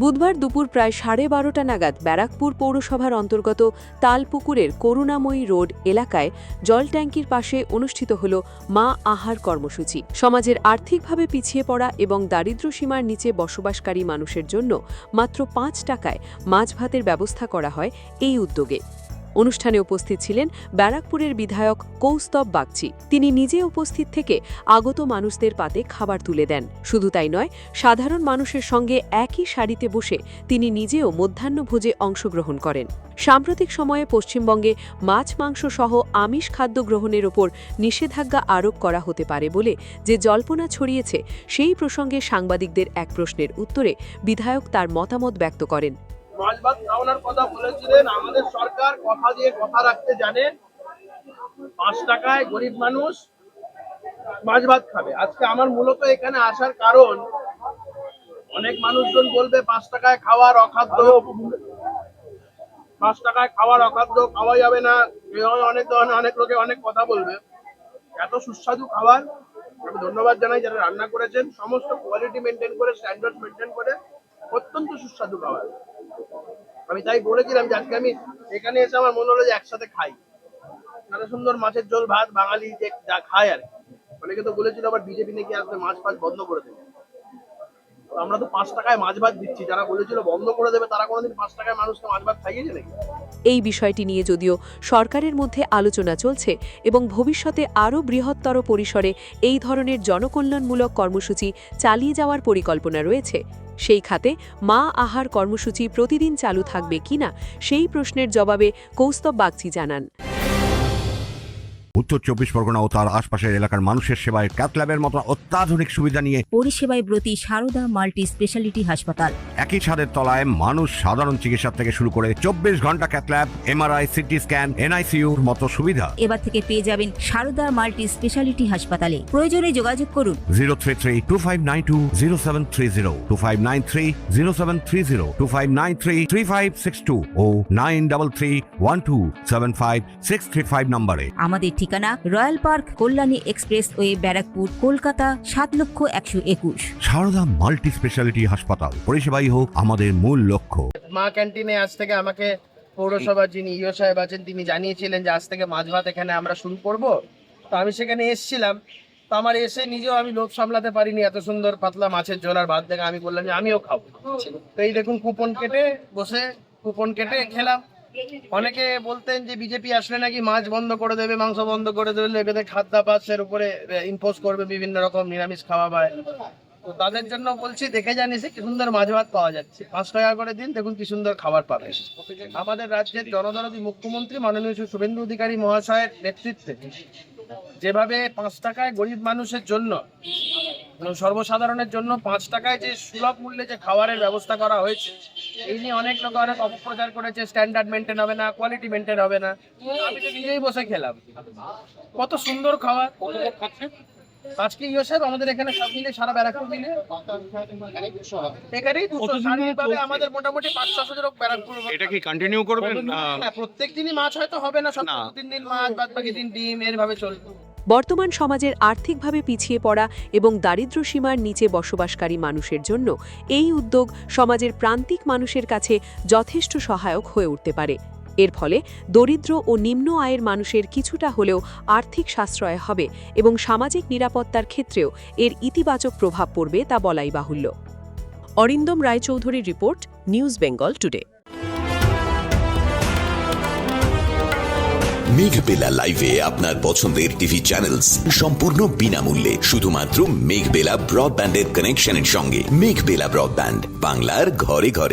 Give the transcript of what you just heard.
বুধবার দুপুর প্রায় 12:30 নাগাদ ব্যারাকপুর পৌরসভার অন্তর্গত তালপুকুরের করুণাময়ী রোড এলাকায় জল ট্যাঙ্কির পাশে অনুষ্ঠিত হল মা আহার কর্মসূচি। সমাজের আর্থিকভাবে পিছিয়ে পড়া এবং দারিদ্র্য সীমার নিচে বসবাসকারী মানুষের জন্য মাত্র 5 টাকায় মাছ ভাতের ব্যবস্থা করা হয় এই উদ্যোগে। অনুষ্ঠানে উপস্থিত ছিলেন ব্যারাকপুরের বিধায়ক কৌস্তব বাগচি। তিনি নিজে উপস্থিত থেকে আগত মানুষদের পাতে খাবার তুলে দেন। শুধু তাই নয়, সাধারণ মানুষের সঙ্গে একই সারিতে বসে তিনি নিজেও মধ্যাহ্নভোজে অংশগ্রহণ করেন। সাম্প্রতিক সময়ে পশ্চিমবঙ্গে মাছ মাংস সহ আমিষ খাদ্য গ্রহণের ওপর নিষেধাজ্ঞা আরোপ করা হতে পারে বলে যে জল্পনা ছড়িয়েছে, সেই প্রসঙ্গে সাংবাদিকদের এক প্রশ্নের উত্তরে বিধায়ক তার মতামত ব্যক্ত করেন। মাছ ভাত খাওয়ানোর কথা বলেছিলেন, আমাদের সরকার কথা দিয়ে কথা রাখতে জানে। 5 টাকায় গরিব মানুষ মাছ ভাত খাবে। আজকে আমার মূলত এখানে আসার কারণ, অনেক মানুষজন বলবে 5 টাকায় খাওয়ার অখাদ্য, 5 টাকায় খাওয়ার অখাদ্য, খাওয়া যাবে না। অনেক ধরনের অনেক লোকে অনেক কথা বলবে। এত সুস্বাদু খাবার, আমি ধন্যবাদ জানাই যারা রান্না করেছেন। সমস্ত কোয়ালিটি মেনটেন করে, স্ট্যান্ডার্ড মেনটেন করে অত্যন্ত সুস্বাদু খাবার। আমি তাই বলেছিলাম যে আজকে আমি এখানে এসে আমার মনে হলো যে একসাথে খাই। এত সুন্দর মাছের ঝোল ভাত বাঙালি যে যা খায় আর কি। অনেকে তো বলেছিল আবার বিজেপি নাকি আসলে মাছ ভাত বন্ধ করে দেবে। আমরা তো 5 টাকায় মাছ ভাত দিচ্ছি। যারা বলেছিল বন্ধ করে দেবে, তারা কোনোদিন 5 টাকায় মানুষকে মাছ ভাত খাইয়েছে নাকি? এই বিষয়টি নিয়ে যদিও সরকারের মধ্যে আলোচনা চলছে এবং ভবিষ্যতে আরও বৃহত্তর পরিসরে এই ধরনের জনকল্যাণমূলক কর্মসূচি চালিয়ে যাওয়ার পরিকল্পনা রয়েছে, সেই খাতে মা আহার কর্মসূচি প্রতিদিন চালু থাকবে কিনা সেই প্রশ্নের জবাবে কৌস্তব বাগচি জানান। উত্তর 24 পরগনা ও তার আশপাশের এলাকার মানুষের সেবায় ক্যাথল্যাবের মতো অত্যাধুনিক সুবিধা নিয়ে পরিষেবায় ব্রতী সারদা মাল্টি স্পেশালিটি হাসপাতাল। একই ছাদের তলায় মানুষ সাধারণ চিকিৎসা থেকে শুরু করে 24 ঘন্টা ক্যাথল্যাব, এমআরআই, সিটি স্ক্যান, এনআইসিইউর মতো সুবিধা এবার থেকে পেয়ে যাবেন সারদা মাল্টি স্পেশালিটি হাসপাতালে। প্রয়োজনে যোগাযোগ করুন 033-2592-0730, 2593-0730, 2593-3562 ও 9331275635 নম্বরে। আমাদের ঠিকানা Royal Park, Kalyani expressway, Barrackpore, Kolkata 7,01,21। Sarada multi speciality হাসপাতাল, পরিষেবাই হোক আমাদের মূল লক্ষ্য। মা ক্যান্টিনে আজ থেকে আমাকে পৌরসভার যিনি ইও সাহেব আছেন তিনি জানিয়েছিলেন যে আজ থেকে মাছ ভাত এখানে আমরা শুরু করব। তো আমি সেখানে এসেছিলাম। তো আমার এসে নিজেও আমি লোভ সামলাতে পারিনি, এত সুন্দর পাতলা মাছের ঝোল আর ভাত দেখে আমি বললাম যে আমিও খাবো। তো এই দেখুন কুপন কেটে বসে কুপন কেটে খেলাম। অনেকে বলতেন যে বিজেপি আসলে নাকি মাছ বন্ধ করে দেবে, মাংস বন্ধ করে দেবে, এখানে খাদ্যাভ্যাসের উপরে ইম্পোজ করবে, বিভিন্ন রকম নিরামিষ খাওয়া হয়। তো তাদের জন্য বলছি, দেখে জানিস কি সুন্দর মাছ ভাত পাওয়া যাচ্ছে। 5 টাকা করে দিন, দেখুন কি সুন্দর খাবার পাবে। আমাদের রাজ্যের জনদরদী মুখ্যমন্ত্রী মাননীয় শুভেন্দু অধিকারী মহাশয়ের নেতৃত্বে যেভাবে 5 টাকায় গরিব মানুষের জন্য, সর্বসাধারণের জন্য 5 টাকায় যে সুলভ মূল্যে যে খাবারের ব্যবস্থা করা হয়েছে, এই নিয়ে অনেক লোক অনেক অপপ্রচার করেছে, স্ট্যান্ডার্ড মেনটেন হবে না, কোয়ালিটি মেনটেন হবে না। আমি তো নিজেই বসে খেলাম, কত সুন্দর খাবার। আজকে ইও সাহেব আমাদের এখানে সব মিলে সারা ব্যারাকপুর মিলে এখানেই 200 শারীরিকভাবে আমাদের মোটামুটি 500-600 লোক ব্যারাকপুর। এটা কি কন্টিনিউ করবেন? প্রত্যেক দিনই মাছ হয়তো হবে না, সপ্তাহে 3 দিন মাছ, বাদ বাকি দিন ডিম, এরভাবে চলবে। বর্তমান সমাজের আর্থিকভাবে পিছিয়ে পড়া এবং দারিদ্র্য সীমার নিচে বসবাসকারী মানুষের জন্য এই উদ্যোগ সমাজের প্রান্তিক মানুষের কাছে যথেষ্ট সহায়ক হয়ে উঠতে পারে। এর ফলে দরিদ্র ও নিম্ন আয়ের মানুষের কিছুটা হলেও আর্থিক সাশ্রয় হবে এবং সামাজিক নিরাপত্তার ক্ষেত্রেও এর ইতিবাচক প্রভাব পড়বে তা বলাই বাহুল্য। অরিন্দম রায়চৌধুরীর রিপোর্ট, নিউজ বেঙ্গল টুডে। মেঘবেলা লাইভে আপনার পছন্দের টিভি চ্যানেলস সম্পূর্ণ বিনামূল্যে, শুধুমাত্র মেঘবেলা ব্রডব্যান্ডের কানেকশনের সঙ্গে। মেঘবেলা ব্রডব্যান্ড, বাংলার ঘরে ঘরে।